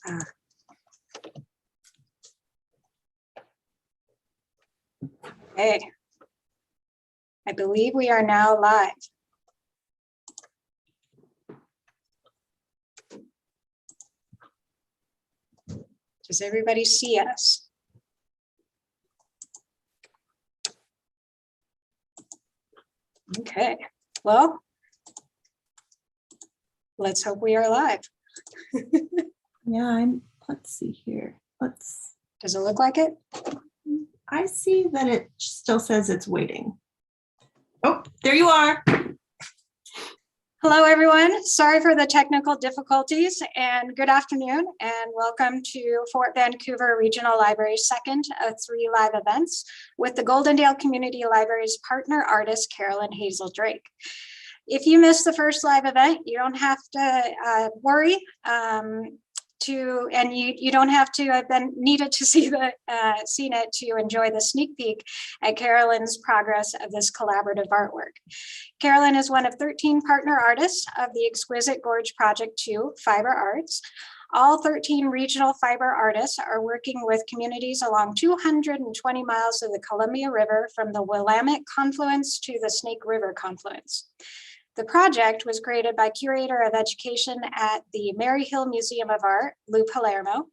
Okay, I believe we are now live. Does everybody see us? Okay, well, let's hope we are live. Yeah, let's see here. Does it look like it? I see that it still says it's waiting. Oh, there you are. Hello, everyone. Sorry for the technical difficulties and good afternoon and welcome to Fort Vancouver Regional Library's second of 3 live events with the Goldendale Community Library's partner artist, Carolyn Hazel Drake. If you missed the first live event, you don't have to worry. You don't have to have been needed to see seen it to enjoy the sneak peek at Carolyn's progress of this collaborative artwork. Carolyn is one of 13 partner artists of the Exquisite Gorge Project II Fiber Arts. All 13 regional fiber artists are working with communities along 220 miles of the Columbia River from the Willamette confluence to the Snake River confluence. The project was created by Curator of Education at the Maryhill Museum of Art, Lou Palermo,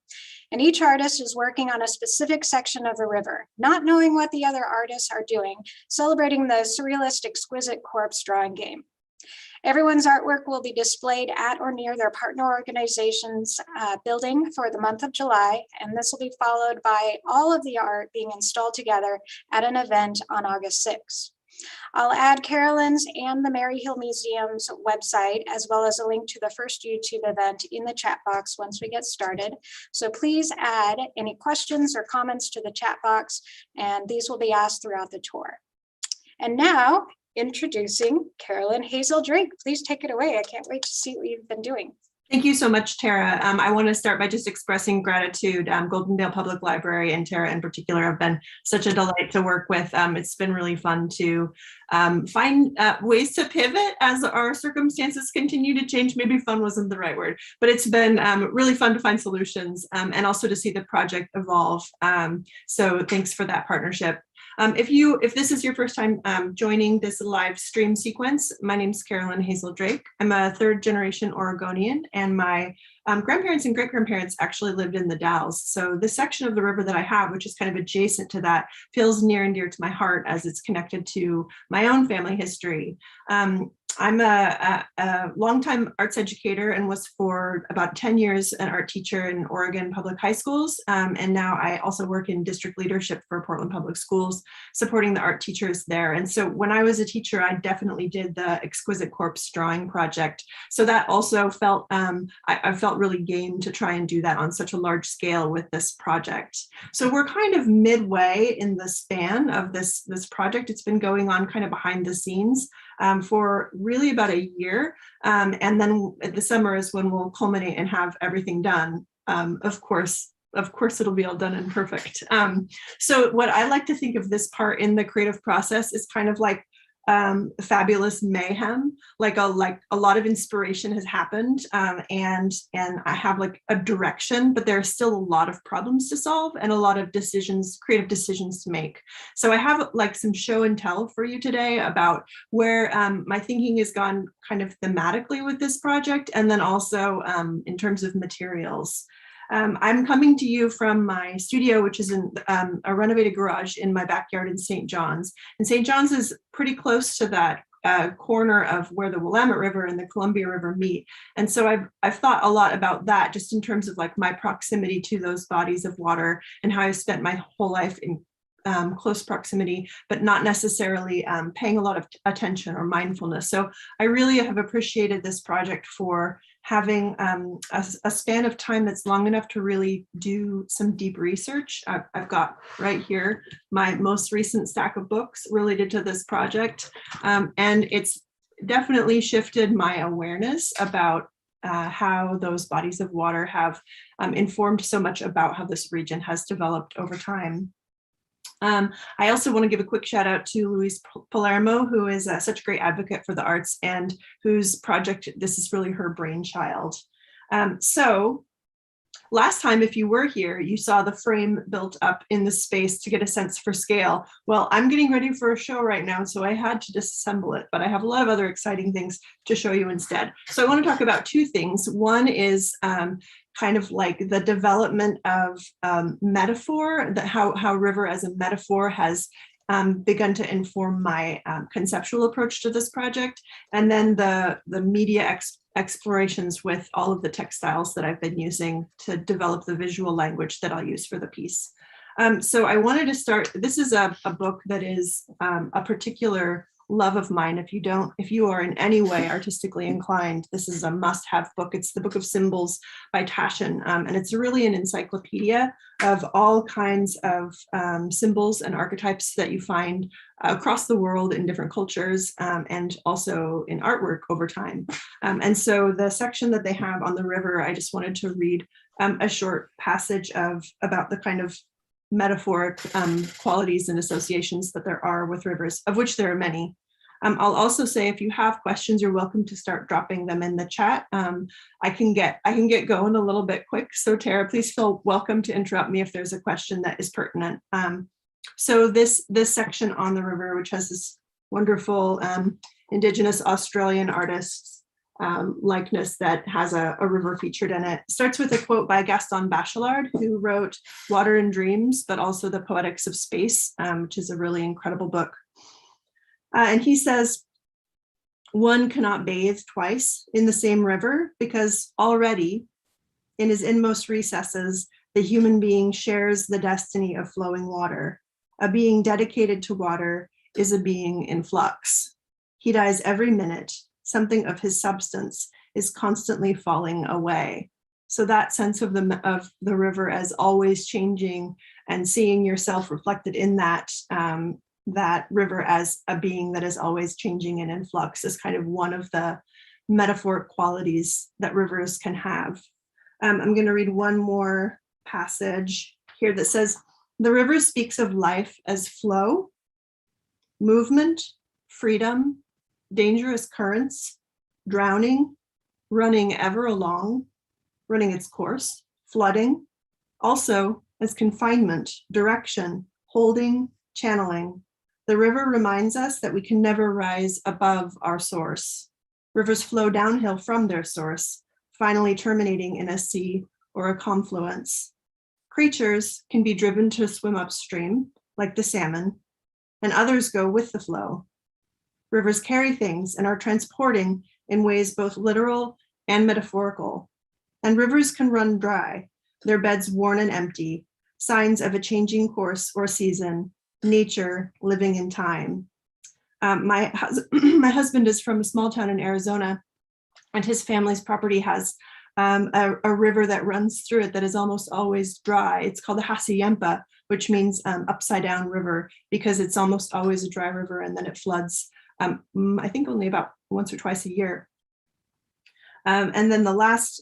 and each artist is working on a specific section of the river, not knowing what the other artists are doing, celebrating the surrealist exquisite corpse drawing game. Everyone's artwork will be displayed at or near their partner organization's building for the month of July, and this will be followed by all of the art being installed together at an event on August 6th. I'll add Carolyn's and the Maryhill Museum's website, as well as a link to the first YouTube event in the chat box once we get started. So please add any questions or comments to the chat box, and these will be asked throughout the tour. And now, introducing Carolyn Hazel Drake. Please take it away. I can't wait to see what you've been doing. Thank you so much, Tara. I want to start by just expressing gratitude. Goldendale Public Library and Tara in particular have been such a delight to work with. It's been really fun to find ways to pivot as our circumstances continue to change. Maybe fun wasn't the right word, but it's been really fun to find solutions and also to see the project evolve. So thanks for that partnership. If this is your first time joining this live stream sequence, my name is Carolyn Hazel Drake. I'm a 3rd generation Oregonian, and my grandparents and great-grandparents actually lived in the Dalles. So this section of the river that I have, which is kind of adjacent to that, feels near and dear to my heart as it's connected to my own family history. I'm a longtime arts educator and was for about 10 years an art teacher in Oregon public high schools. And now I also work in district leadership for Portland Public Schools, supporting the art teachers there. And so when I was a teacher, I definitely did the Exquisite Corpse Drawing Project. So that also felt, I felt really game to try and do that on such a large scale with this project. So we're kind of midway in the span of this project. It's been going on kind of behind the scenes for really about a year. And then the summer is when we'll culminate and have everything done. Of course, it'll be all done and perfect. So what I like to think of this part in the creative process is kind of like fabulous mayhem, like a lot of inspiration has happened, and I have like a direction, but there's still a lot of problems to solve and a lot of creative decisions to make. So I have like some show and tell for you today about where my thinking has gone kind of thematically with this project, and then also in terms of materials. I'm coming to you from my studio, which is in a renovated garage in my backyard in St. John's. And St. John's is pretty close to that corner of where the Willamette River and the Columbia River meet. And so I've thought a lot about that just in terms of like my proximity to those bodies of water and how I've spent my whole life in close proximity, but not necessarily paying a lot of attention or mindfulness. So I really have appreciated this project for having a span of time that's long enough to really do some deep research. I've got right here my most recent stack of books related to this project. And it's definitely shifted my awareness about how those bodies of water have informed so much about how this region has developed over time. I also want to give a quick shout out to Louise Palermo, who is such a great advocate for the arts and whose project, this is really her brainchild. So last time, if you were here, you saw the frame built up in the space to get a sense for scale. Well, I'm getting ready for a show right now, so I had to disassemble it, but I have a lot of other exciting things to show you instead. So I want to talk about two things. One is kind of like the development of metaphor, how river as a metaphor has begun to inform my conceptual approach to this project, and then the media explorations with all of the textiles that I've been using to develop the visual language that I'll use for the piece. So I wanted to start, this is a book that is a particular love of mine. If you are in any way artistically inclined, this is a must-have book. It's the Book of Symbols by Tashan, and it's really an encyclopedia of all kinds of symbols and archetypes that you find across the world in different cultures, and also in artwork over time. And so the section that they have on the river, I just wanted to read a short passage about the kind of metaphoric qualities and associations that there are with rivers, of which there are many. I'll also say, if you have questions, you're welcome to start dropping them in the chat. I can get going a little bit quick. So Tara, please feel welcome to interrupt me if there's a question that is pertinent. So this section on the river, which has this wonderful Indigenous Australian artist's likeness that has a river featured in it, starts with a quote by Gaston Bachelard, who wrote Water and Dreams, but also The Poetics of Space, which is a really incredible book. And he says, one cannot bathe twice in the same river because already in his inmost recesses, the human being shares the destiny of flowing water. A being dedicated to water is a being in flux. He dies every minute. Something of his substance is constantly falling away. So that sense of the river as always changing and seeing yourself reflected in that river as a being that is always changing and in flux is kind of one of the metaphoric qualities that rivers can have. I'm going to read one more passage here that says, the river speaks of life as flow, movement, freedom, dangerous currents, drowning, running ever along, running its course, flooding, also as confinement, direction, holding, channeling. The river reminds us that we can never rise above our source. Rivers flow downhill from their source, finally terminating in a sea or a confluence. Creatures can be driven to swim upstream, like the salmon, and others go with the flow. Rivers carry things and are transporting in ways both literal and metaphorical. And rivers can run dry, their beds worn and empty, signs of a changing course or season, nature living in time. My husband is from a small town in Arizona, and his family's property has a river that runs through it that is almost always dry. It's called the Hassayampa, which means upside down river, because it's almost always a dry river and then it floods, I think only about once or twice a year. And then the last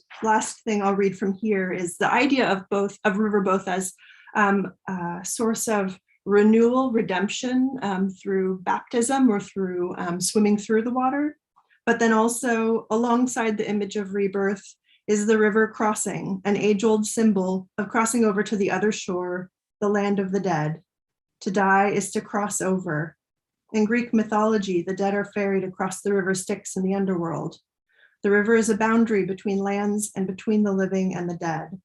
thing I'll read from here is the idea of river both as a source of renewal, redemption through baptism or through swimming through the water, but then also alongside the image of rebirth is the river crossing, an age-old symbol of crossing over to the other shore, the land of the dead. To die is to cross over. In Greek mythology, the dead are ferried across the river Styx in the underworld. The river is a boundary between lands and between the living and the dead.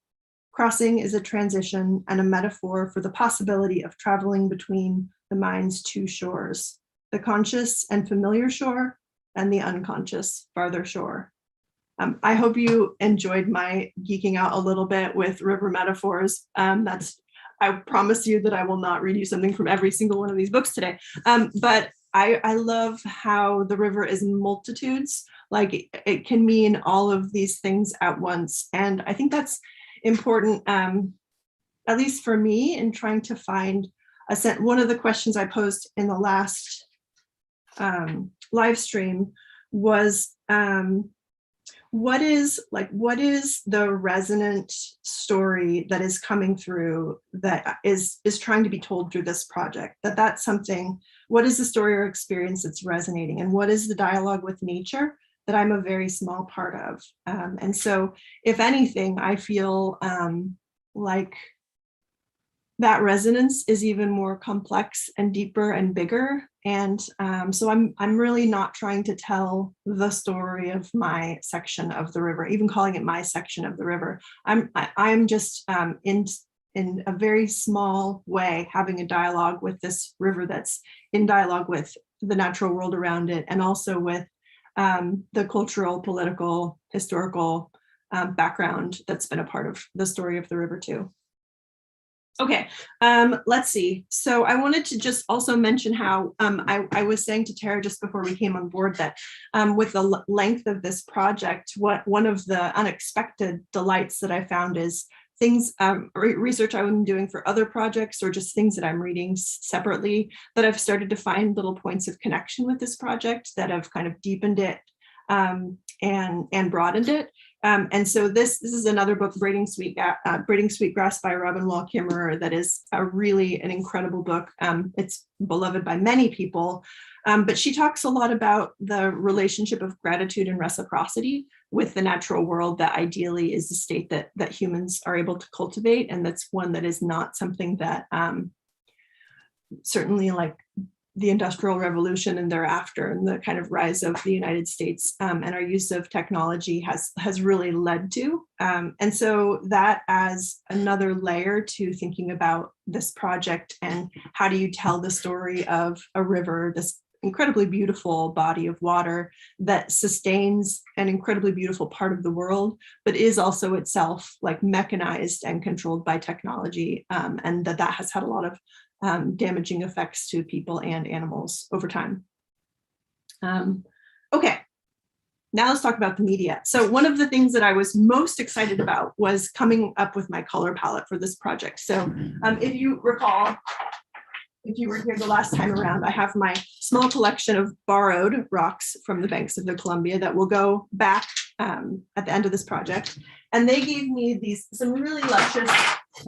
Crossing is a transition and a metaphor for the possibility of traveling between the mind's two shores, the conscious and familiar shore and the unconscious farther shore. I hope you enjoyed my geeking out a little bit with river metaphors. I promise you that I will not read you something from every single one of these books today. But I love how the river is in multitudes, like it can mean all of these things at once. And I think that's important, at least for me, in trying to find a sense. One of the questions I posed in the last live stream was, what is the resonant story that is coming through that is trying to be told through this project? That's something. What is the story or experience that's resonating, and what is the dialogue with nature that I'm a very small part of. And so if anything, I feel like that resonance is even more complex and deeper and bigger. And so I'm really not trying to tell the story of my section of the river, even calling it my section of the river. I'm just in a very small way having a dialogue with this river that's in dialogue with the natural world around it, and also with the cultural, political, historical background that's been a part of the story of the river too. Okay, let's see. So I wanted to just also mention how I was saying to Tara just before we came on board that with the length of this project, one of the unexpected delights that I found is things, research I've been doing for other projects, or just things that I'm reading separately, that I've started to find little points of connection with this project that have kind of deepened it and broadened it. And so this is another book, Braiding Sweetgrass by Robin Wall Kimmerer, that is really an incredible book. It's beloved by many people, but she talks a lot about the relationship of gratitude and reciprocity with the natural world that ideally is the state that humans are able to cultivate. And that's one that is not something that certainly like the Industrial Revolution and thereafter, and the kind of rise of the United States and our use of technology has really led to. And so that as another layer to thinking about this project, and how do you tell the story of a river, this incredibly beautiful body of water that sustains an incredibly beautiful part of the world, but is also itself like mechanized and controlled by technology, and that has had a lot of damaging effects to people and animals over time. Okay, now let's talk about the media. So one of the things that I was most excited about was coming up with my color palette for this project. So if you recall, if you were here the last time around, I have my small collection of borrowed rocks from the banks of the Columbia that will go back at the end of this project. And they gave me some really luscious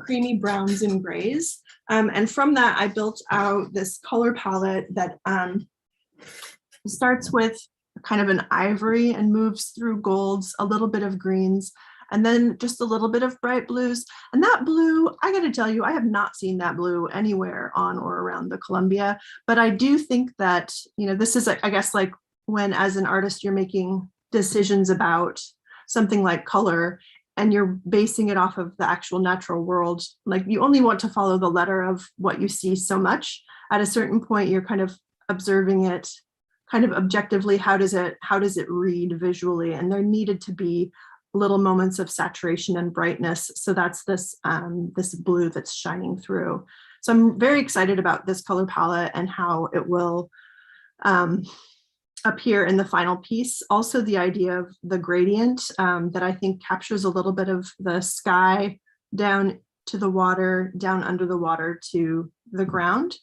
creamy browns and grays. And from that, I built out this color palette that starts with kind of an ivory and moves through golds, a little bit of greens, and then just a little bit of bright blues. And that blue, I got to tell you, I have not seen that blue anywhere on or around the Columbia. But I do think that, you know, this is, I guess, like when as an artist, you're making decisions about something like color, and you're basing it off of the actual natural world. Like, you only want to follow the letter of what you see so much. At a certain point, you're kind of observing it kind of objectively. How does it read visually? And there needed to be little moments of saturation and brightness. So that's this blue that's shining through. So I'm very excited about this color palette and how it will appear in the final piece. Also, the idea of the gradient that I think captures a little bit of the sky down to the water, down under the water to the ground.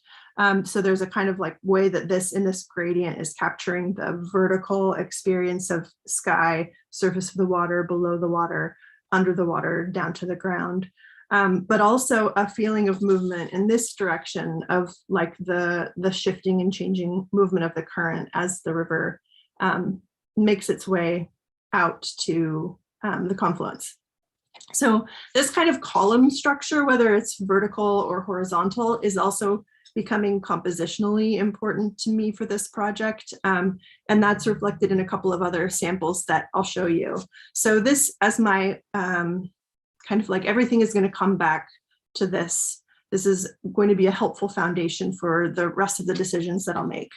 So there's a kind of like way that in this gradient is capturing the vertical experience of sky, surface of the water, below the water, under the water, down to the ground. But also a feeling of movement in this direction of like the shifting and changing movement of the current as the river makes its way out to the confluence. So this kind of column structure, whether it's vertical or horizontal, is also becoming compositionally important to me for this project. And that's reflected in a couple of other samples that I'll show you. So this, as my kind of like everything is going to come back to this. This is going to be a helpful foundation for the rest of the decisions that I'll make.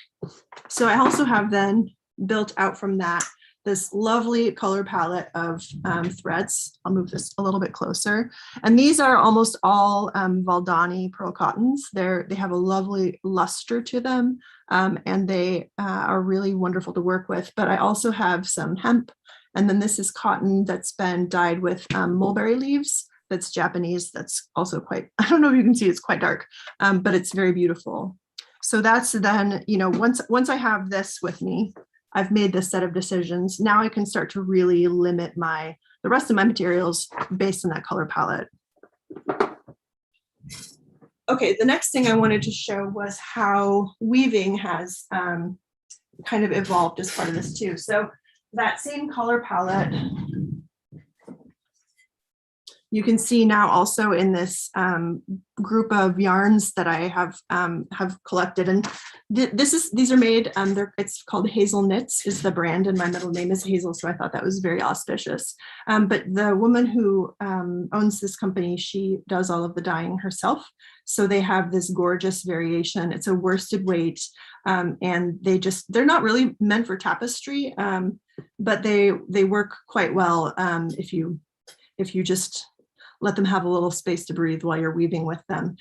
So I also have then built out from that this lovely color palette of threads. I'll move this a little bit closer. And these are almost all Valdani pearl cottons. They have a lovely luster to them, and they are really wonderful to work with. But I also have some hemp. And then this is cotton that's been dyed with mulberry leaves. That's Japanese. That's also quite, I don't know if you can see, it's quite dark, but it's very beautiful. So that's then, you know, once I have this with me, I've made this set of decisions. Now I can start to really limit the rest of my materials based on that color palette. Okay, the next thing I wanted to show was how weaving has kind of evolved as part of this too. So that same color palette you can see now also in this group of yarns that I have collected, and these are made. It's called Hazel Knits is the brand, and my middle name is Hazel, so I thought that was very auspicious. But the woman who owns this company, she does all of the dyeing herself. So they have this gorgeous variation. It's a worsted weight, and they're not really meant for tapestry, but they work quite well if you just let them have a little space to breathe while you're weaving with them.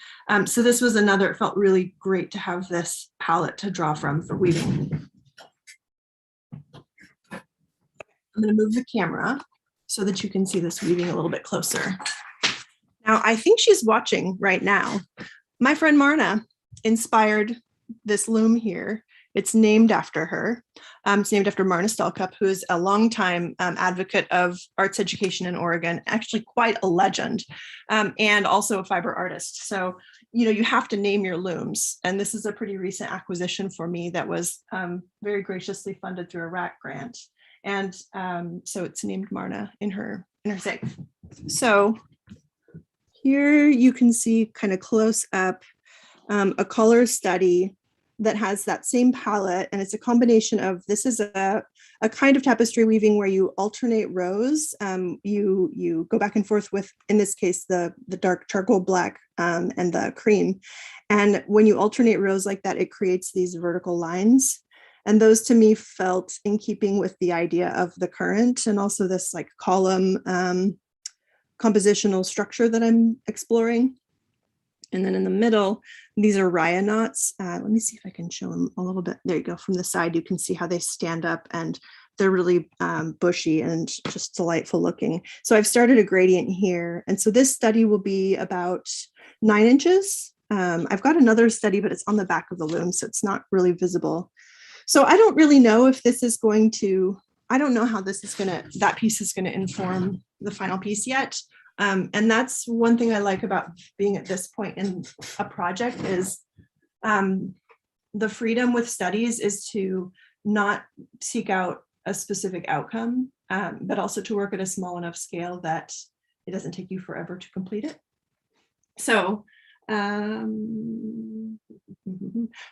So this was another, it felt really great to have this palette to draw from for weaving. I'm going to move the camera so that you can see this weaving a little bit closer. Now, I think she's watching right now. My friend Marna inspired this loom here. It's named after her. It's named after Marna Stelkup, who is a longtime advocate of arts education in Oregon, actually quite a legend, and also a fiber artist. So, you have to name your looms. And this is a pretty recent acquisition for me that was very graciously funded through a RAC grant. And so it's named Marna in her sake. So here you can see kind of close up a color study that has that same palette, and it's a combination of, this is a kind of tapestry weaving where you alternate rows. You go back and forth with, in this case, the dark charcoal black and the cream. And when you alternate rows like that, it creates these vertical lines. And those to me felt in keeping with the idea of the current, and also this like column compositional structure that I'm exploring. And then in the middle, these are Rio Knots. Let me see if I can show them a little bit. There you go. From the side, you can see how they stand up, and they're really bushy and just delightful looking. So I've started a gradient here. And so this study will be about 9 inches. I've got another study, but it's on the back of the loom, so it's not really visible. So I don't really know if this is going to, I don't know how this is going to, that piece is going to inform the final piece yet. And that's one thing I like about being at this point in a project is the freedom with studies is to not seek out a specific outcome, but also to work at a small enough scale that it doesn't take you forever to complete it. So,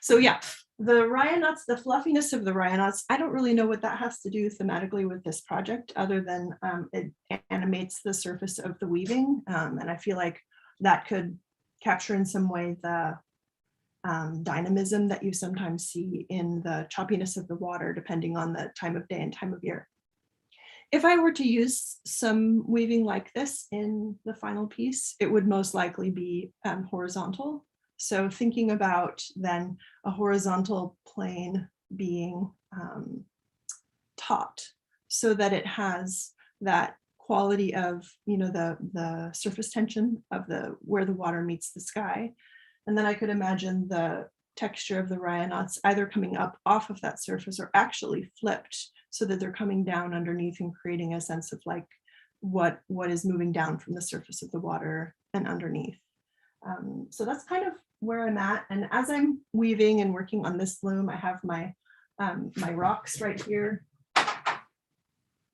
so yeah, the Rio Knots, the fluffiness of the Rio Knots, I don't really know what that has to do thematically with this project, other than it animates the surface of the weaving. And I feel like that could capture in some way the dynamism that you sometimes see in the choppiness of the water, depending on the time of day and time of year. If I were to use some weaving like this in the final piece, it would most likely be horizontal. So thinking about then a horizontal plane being taut, so that it has that quality of, the surface tension of where the water meets the sky. And then I could imagine the texture of the Rio Knots either coming up off of that surface or actually flipped, so that they're coming down underneath and creating a sense of like what is moving down from the surface of the water and underneath. So that's kind of where I'm at. And as I'm weaving and working on this loom, I have my rocks right here,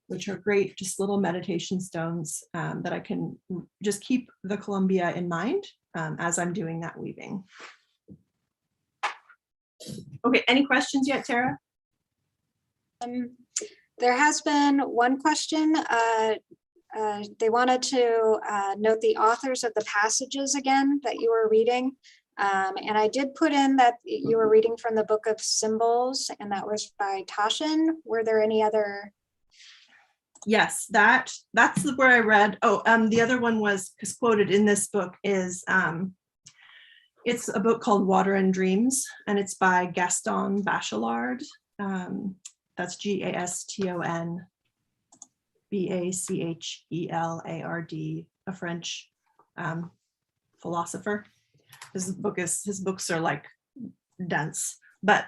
which are great, just little meditation stones that I can just keep the Columbia in mind as I'm doing that weaving. Okay, any questions yet, Tara? There has been one question. They wanted to note the authors of the passages again that you were reading. And I did put in that you were reading from the Book of Symbols, and that was by Tashan. Were there any other? Yes, that's where I read. Oh, the other one was, because quoted in this book is, it's a book called Water and Dreams, and it's by Gaston Bachelard. That's Gaston Bachelard, a French philosopher. His books are like dense, but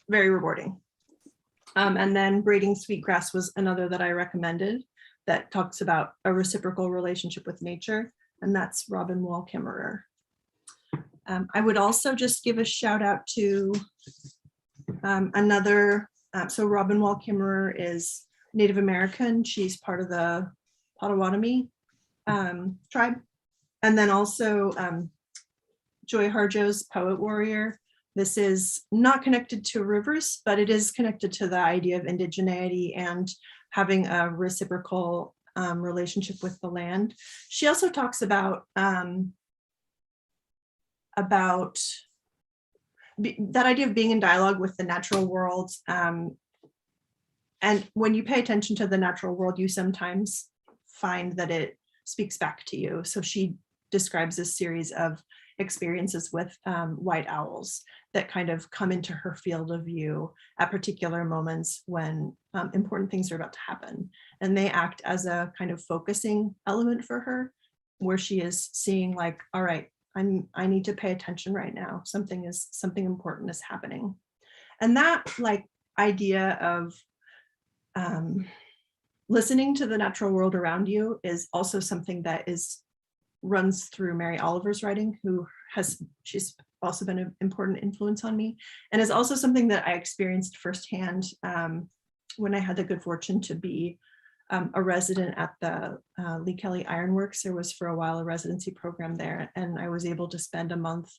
very rewarding. And then Braiding Sweetgrass was another that I recommended that talks about a reciprocal relationship with nature, and that's Robin Wall Kimmerer. I would also just give a shout out to another, so Robin Wall Kimmerer is Native American. She's part of the Potawatomi tribe. And then also Joy Harjo's Poet Warrior. This is not connected to rivers, but it is connected to the idea of indigeneity and having a reciprocal relationship with the land. She also talks about that idea of being in dialogue with the natural world. And when you pay attention to the natural world, you sometimes find that it speaks back to you. So she describes a series of experiences with white owls that kind of come into her field of view at particular moments when important things are about to happen. And they act as a kind of focusing element for her, where she is seeing like, all right, I need to pay attention right now. Something important is happening. And that like idea of listening to the natural world around you is also something that runs through Mary Oliver's writing, she's also been an important influence on me, and is also something that I experienced firsthand when I had the good fortune to be a resident at the Lee Kelly Ironworks. There was for a while a residency program there, and I was able to spend a month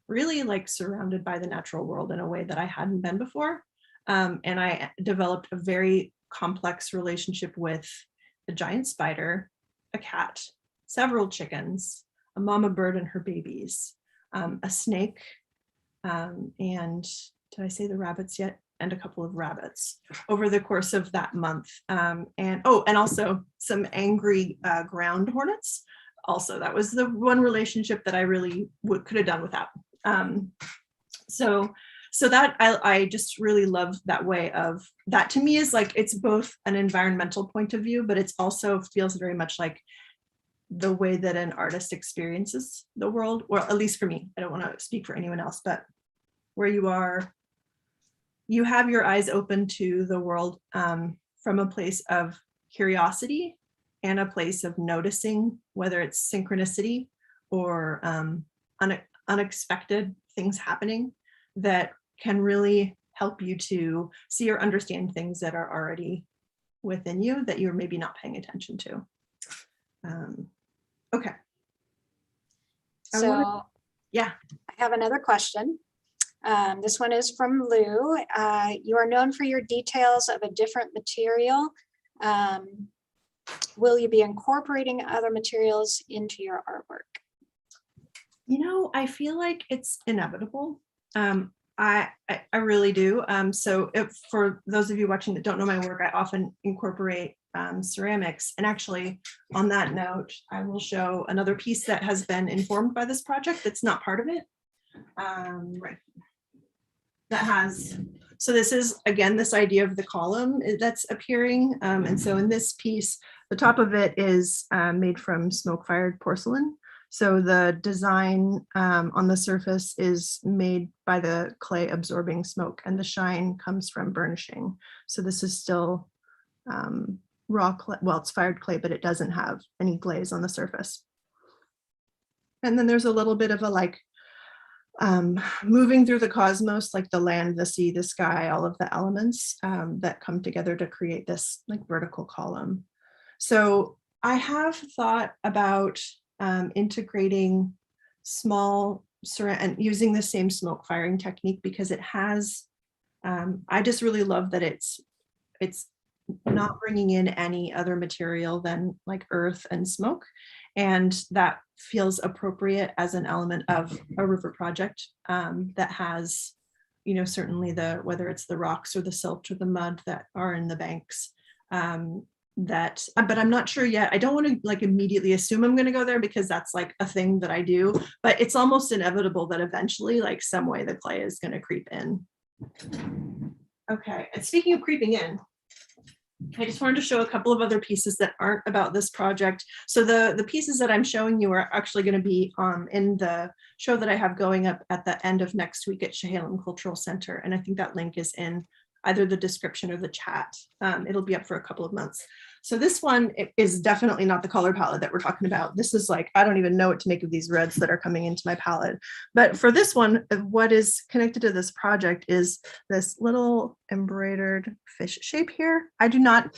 really like surrounded by the natural world in a way that I hadn't been before. And I developed a very complex relationship with a giant spider, a cat, several chickens, a mama bird and her babies, a snake, and did I say the rabbits yet? And a couple of rabbits over the course of that month. And also some angry ground hornets. Also, that was the one relationship that I really could have done without. So that I just really love that way of that. To me is like, it's both an environmental point of view, but it's also feels very much like the way that an artist experiences the world, or at least for me. I don't want to speak for anyone else, but where you have your eyes open to the world from a place of curiosity and a place of noticing, whether it's synchronicity or unexpected things happening that can really help you to see or understand things that are already within you that you're maybe not paying attention to. Okay. So yeah. I have another question. This one is from Lou. You are known for your details of a different material. Will you be incorporating other materials into your artwork? You know, I feel like it's inevitable. I really do. So for those of you watching that don't know my work, I often incorporate ceramics. And actually, on that note, I will show another piece that has been informed by this project that's not part of it. Right. That has, so this is, again, this idea of the column that's appearing. And so in this piece, the top of it is made from smoke-fired porcelain. So the design on the surface is made by the clay absorbing smoke, and the shine comes from burnishing. So this is still raw clay. Well, it's fired clay, but it doesn't have any glaze on the surface. And then there's a little bit of a like moving through the cosmos, like the land, the sea, the sky, all of the elements that come together to create this like vertical column. So I have thought about integrating small and using the same smoke firing technique, because it has, I just really love that it's not bringing in any other material than like earth and smoke. And that feels appropriate as an element of a river project that has, you know, certainly whether it's the rocks or the silt or the mud that are in the banks. But I'm not sure yet. I don't want to like immediately assume I'm going to go there, because that's like a thing that I do, but it's almost inevitable that eventually like some way the clay is going to creep in. Okay, and speaking of creeping in, I just wanted to show a couple of other pieces that aren't about this project. So the pieces that I'm showing you are actually going to be in the show that I have going up at the end of next week at Chehalem Cultural Center. And I think that link is in either the description or the chat. It'll be up for a couple of months. So this one is definitely not the color palette that we're talking about. This is like, I don't even know what to make of these reds that are coming into my palette. But for this one, what is connected to this project is this little embroidered fish shape here. I do not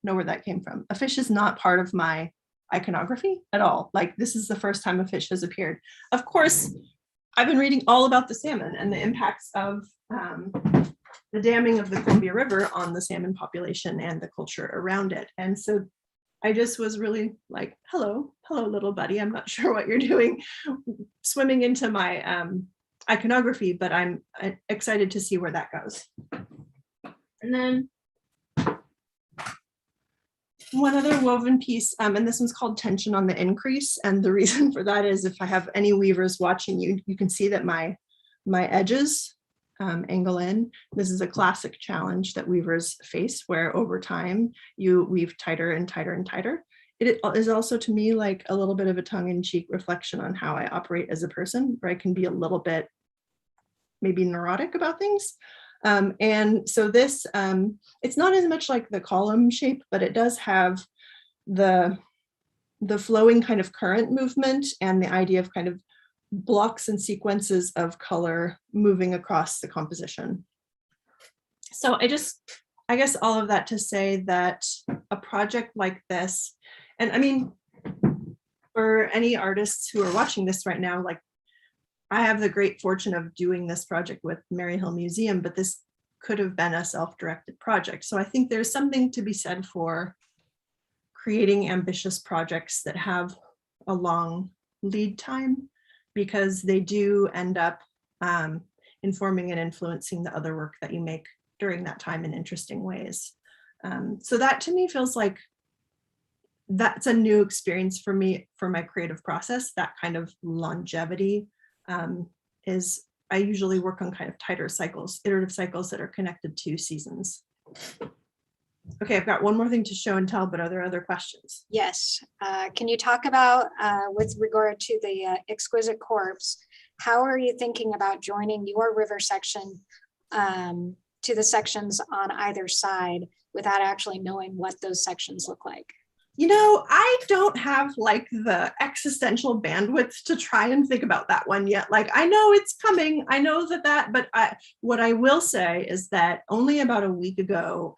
know where that came from. A fish is not part of my iconography at all. Like, this is the first time a fish has appeared. Of course, I've been reading all about the salmon and the impacts of the damming of the Columbia River on the salmon population and the culture around it. And so I just was really like, hello, little buddy. I'm not sure what you're doing swimming into my iconography, but I'm excited to see where that goes. And then one other woven piece, and this one's called Tension on the Increase. And the reason for that is if I have any weavers watching you can see that my edges angle in. This is a classic challenge that weavers face, where over time you weave tighter and tighter and tighter. It is also, to me, like a little bit of a tongue-in-cheek reflection on how I operate as a person, where I can be a little bit maybe neurotic about things. And so this, it's not as much like the column shape, but it does have the flowing kind of current movement and the idea of kind of blocks and sequences of color moving across the composition. So I guess all of that to say that a project like this, and I mean, for any artists who are watching this right now, like, I have the great fortune of doing this project with Maryhill Museum, but this could have been a self-directed project. So I think there's something to be said for creating ambitious projects that have a long lead time, because they do end up informing and influencing the other work that you make during that time in interesting ways. So that to me feels like that's a new experience for me for my creative process. That kind of longevity is, I usually work on kind of tighter cycles, iterative cycles that are connected to seasons. Okay, I've got one more thing to show and tell, but are there other questions? Yes. Can you talk about, with regard to the Exquisite Corpse, how are you thinking about joining your river section to the sections on either side without actually knowing what those sections look like? You know, I don't have like the existential bandwidth to try and think about that one yet. Like, I know it's coming. I know but what I will say is that only about a week ago,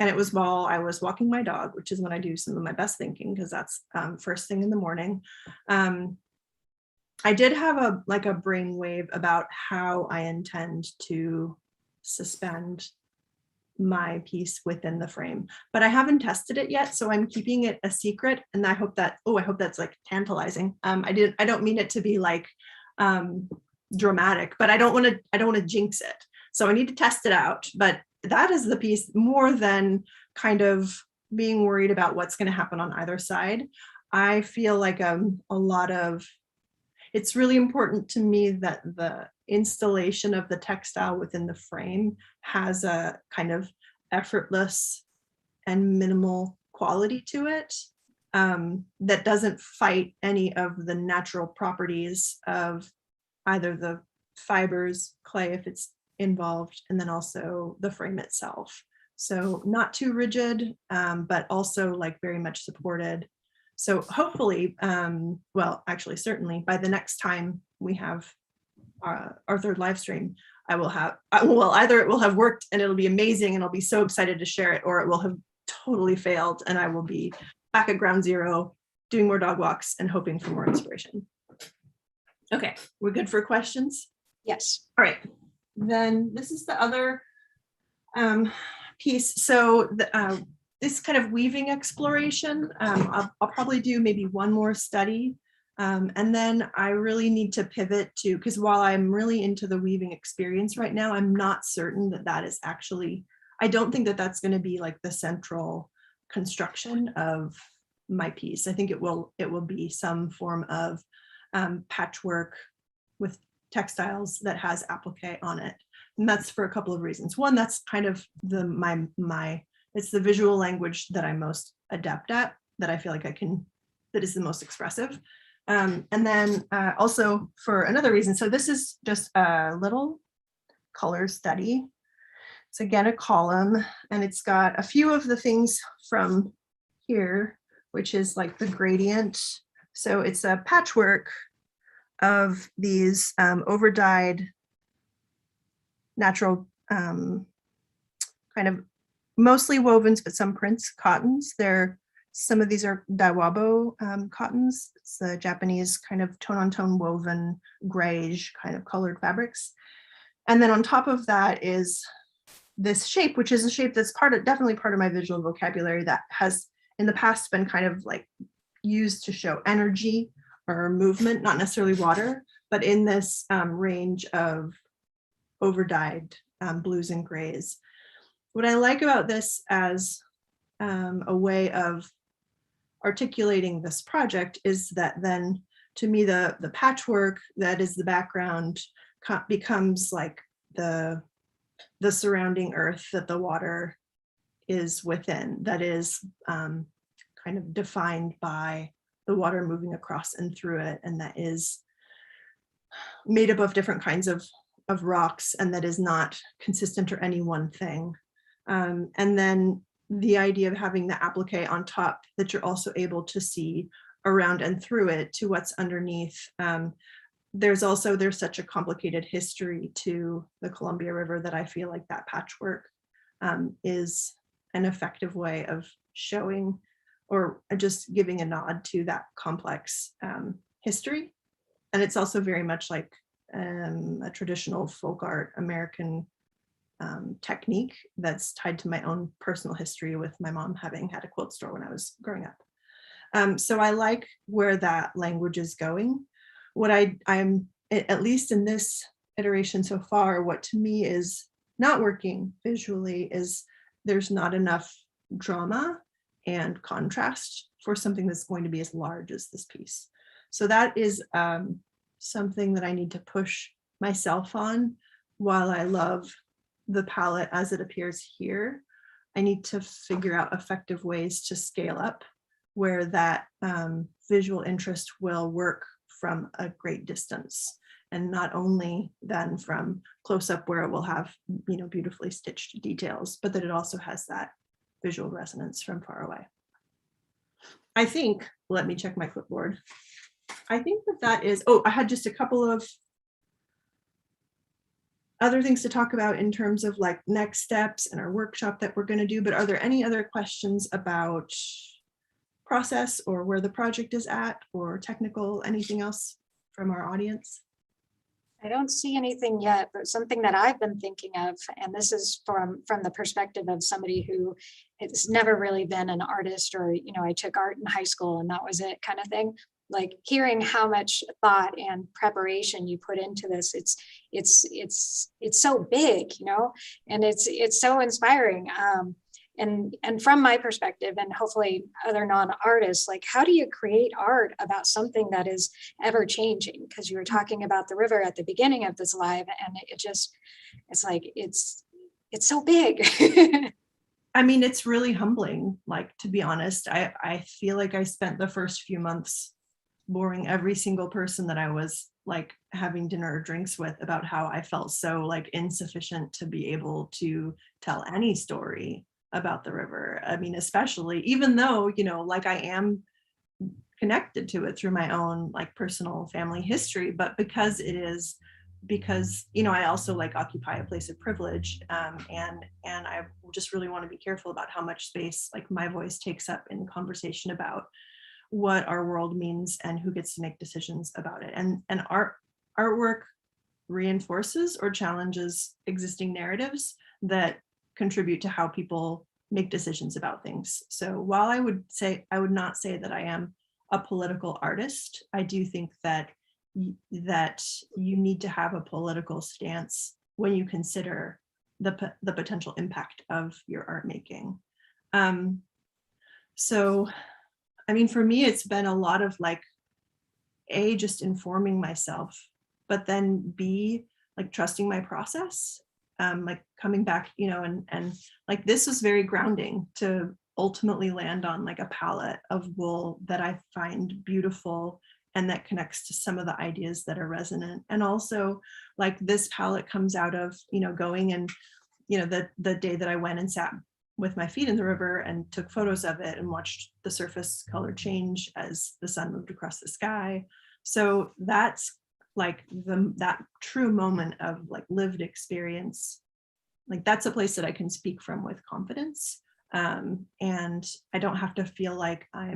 and it was while I was walking my dog, which is when I do some of my best thinking, because that's first thing in the morning. I did have a brainwave about how I intend to suspend my piece within the frame, but I haven't tested it yet, so I'm keeping it a secret. And I hope that's like tantalizing. I don't mean it to be like dramatic, but I don't want to jinx it. So I need to test it out. But that is the piece, more than kind of being worried about what's going to happen on either side. I feel like it's really important to me that the installation of the textile within the frame has a kind of effortless and minimal quality to it that doesn't fight any of the natural properties of either the fibers, clay if it's involved, and then also the frame itself. So not too rigid, but also like very much supported. So hopefully, well, actually, certainly by the next time we have our third live stream, either it will have worked and it'll be amazing and I'll be so excited to share it, or it will have totally failed and I will be back at ground zero doing more dog walks and hoping for more inspiration. Okay, we're good for questions? Yes. All right, then this is the other piece. So this kind of weaving exploration, I'll probably do maybe one more study. And then I really need to pivot to, because while I'm really into the weaving experience right now, I'm not certain that is actually, I don't think that that's going to be like the central construction of my piece. I think it will be some form of patchwork with textiles that has applique on it. And that's for a couple of reasons. One, that's kind of it's the visual language that I'm most adept at, that I feel like that is the most expressive. And then also for another reason, so this is just a little color study. It's again a column, and it's got a few of the things from here, which is like the gradient. So it's a patchwork of these over-dyed natural kind of mostly wovens, but some prints cottons. Some of these are daiwabo cottons. It's the Japanese kind of tone-on-tone woven grayish kind of colored fabrics. And then on top of that is this shape, which is a shape that's definitely part of my visual vocabulary that has in the past been kind of like used to show energy or movement, not necessarily water, but in this range of over-dyed blues and grays. What I like about this as a way of articulating this project is that then to me the patchwork that is the background becomes like the surrounding earth that the water is within, that is kind of defined by the water moving across and through it, and that is made up of different kinds of rocks, and that is not consistent or any one thing. And then the idea of having the applique on top that you're also able to see around and through it to what's underneath. There's such a complicated history to the Columbia River that I feel like that patchwork is an effective way of showing or just giving a nod to that complex history. And it's also very much like a traditional folk art American technique that's tied to my own personal history with my mom having had a quilt store when I was growing up. So I like where that language is going. What I'm, at least in this iteration so far, what to me is not working visually is there's not enough drama and contrast for something that's going to be as large as this piece. So that is something that I need to push myself on. While I love the palette as it appears here, I need to figure out effective ways to scale up where that visual interest will work from a great distance, and not only then from close up where it will have, you know, beautifully stitched details, but that it also has that visual resonance from far away. I think, let me check my clipboard. I think that is, I had just a couple of other things to talk about in terms of like next steps and our workshop that we're going to do, but are there any other questions about process or where the project is at or technical, anything else from our audience? I don't see anything yet, but something that I've been thinking of, and this is from the perspective of somebody who has never really been an artist, or, you know, I took art in high school and that was it kind of thing. Like hearing how much thought and preparation you put into this, it's so big, you know, and it's so inspiring. And from my perspective, and hopefully other non-artists, like how do you create art about something that is ever changing? Because you were talking about the river at the beginning of this live, and it's like it's so big. I mean, it's really humbling. Like, to be honest, I feel like I spent the first few months boring every single person that I was like having dinner or drinks with about how I felt so like insufficient to be able to tell any story about the river. I mean, especially even though, you know, like I am connected to it through my own like personal family history, but because, you know, I also like occupy a place of privilege, and I just really want to be careful about how much space like my voice takes up in conversation about what our world means and who gets to make decisions about it. And artwork reinforces or challenges existing narratives that contribute to how people make decisions about things. So while I would not say that I am a political artist, I do think that you need to have a political stance when you consider the potential impact of your art making. So, I mean, for me, it's been a lot of like, A, just informing myself, but then B, like trusting my process, like coming back, you know, and like this was very grounding to ultimately land on like a palette of wool that I find beautiful and that connects to some of the ideas that are resonant. And also like this palette comes out of, you know, going and the day that I went and sat with my feet in the river and took photos of it and watched the surface color change as the sun moved across the sky. So that's like that true moment of like lived experience. Like that's a place that I can speak from with confidence. And I don't have to feel like I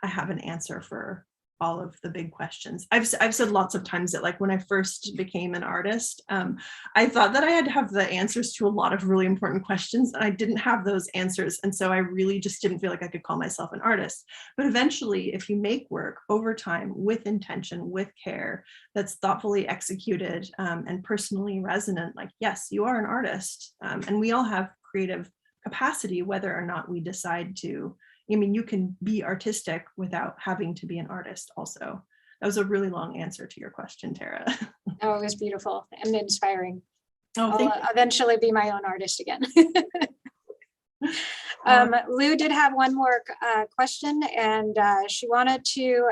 have an answer for all of the big questions. I've said lots of times that like when I first became an artist, I thought that I had to have the answers to a lot of really important questions, and I didn't have those answers. And so I really just didn't feel like I could call myself an artist. But eventually, if you make work over time with intention, with care, that's thoughtfully executed and personally resonant, like, yes, you are an artist. And we all have creative capacity, whether or not we decide to. I mean, you can be artistic without having to be an artist also. That was a really long answer to your question, Tara. Oh, it was beautiful and inspiring. Oh, I'll eventually be my own artist again. Lou did have one more question, and she wanted to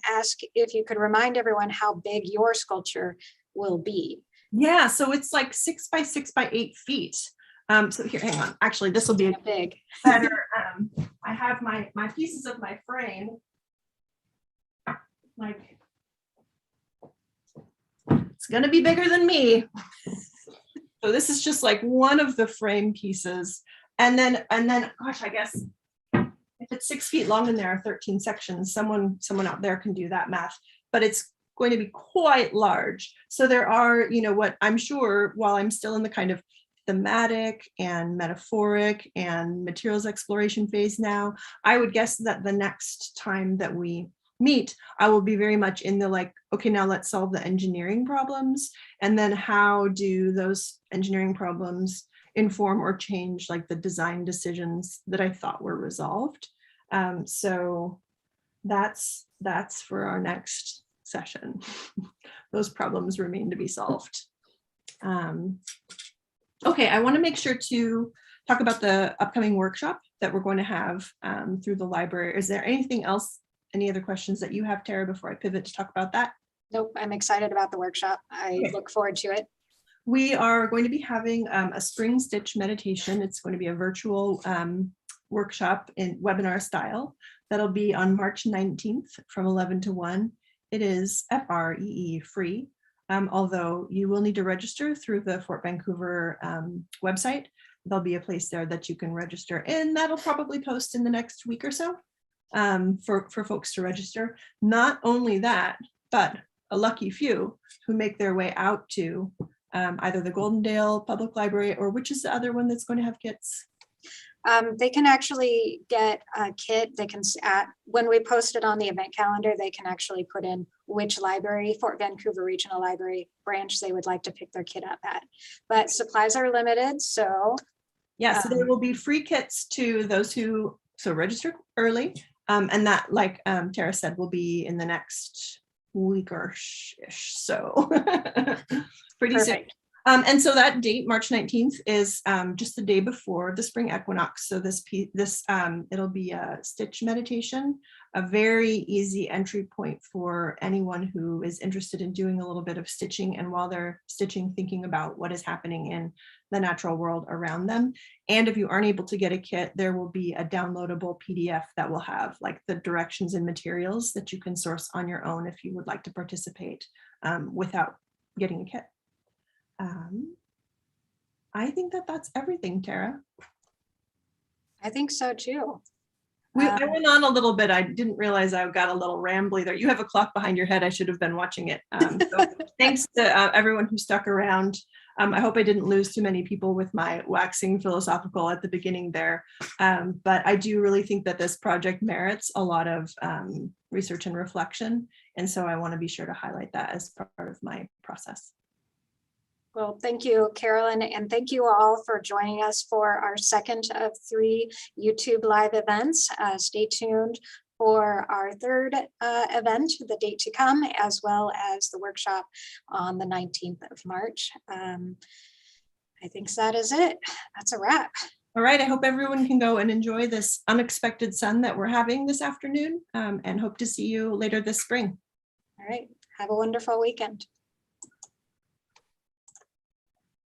ask if you could remind everyone how big your sculpture will be. Yeah, so it's like 6 by 6 by 8 feet. So here, hang on. Actually, this will be big. Better. I have my pieces of my frame. Like, it's gonna be bigger than me. So this is just like one of the frame pieces, and then, gosh, I guess if it's 6 feet long and there are 13 sections, someone out there can do that math. But it's going to be quite large. So there are, what I'm sure, while I'm still in the kind of thematic and metaphoric and materials exploration phase now, I would guess that the next time that we meet, I will be very much in the like, okay, now let's solve the engineering problems. And then how do those engineering problems inform or change like the design decisions that I thought were resolved? So that's for our next session. Those problems remain to be solved. Okay, I want to make sure to talk about the upcoming workshop that we're going to have through the library. Is there anything else, any other questions that you have, Tara, before I pivot to talk about that? Nope, I'm excited about the workshop. I look forward to it. We are going to be having a spring stitch meditation. It's going to be a virtual workshop in webinar style. That'll be on March 19th from 11 to 1. It is FREE free. Although you will need to register through the Fort Vancouver website. There'll be a place there that you can register, and that'll probably post in the next week or so for folks to register. Not only that, but a lucky few who make their way out to either the Goldendale Public Library, or which is the other one that's going to have kits? They can actually get a kit. They can, when we post it on the event calendar, they can actually put in which library, Fort Vancouver Regional Library branch they would like to pick their kit up at. But supplies are limited, so. Yeah, so there will be free kits to those who register early. And that, like Tara said, will be in the next week or ish. So pretty soon. And so that date, March 19th, is just the day before the spring equinox. So it'll be a stitch meditation, a very easy entry point for anyone who is interested in doing a little bit of stitching, and while they're stitching, thinking about what is happening in the natural world around them. And if you aren't able to get a kit, there will be a downloadable PDF that will have like the directions and materials that you can source on your own if you would like to participate without getting a kit. I think that's everything, Tara. I think so too. I went on a little bit. I didn't realize I got a little rambly there. You have a clock behind your head. I should have been watching it. So thanks to everyone who stuck around. I hope I didn't lose too many people with my waxing philosophical at the beginning there. But I do really think that this project merits a lot of research and reflection. And so I want to be sure to highlight that as part of my process. Well, thank you, Carolyn, and thank you all for joining us for our second of 3 YouTube live events. Stay tuned for our third event, the date to come, as well as the workshop on the 19th of March. I think that is it. That's a wrap. All right, I hope everyone can go and enjoy this unexpected sun that we're having this afternoon, and hope to see you later this spring. All right, have a wonderful weekend.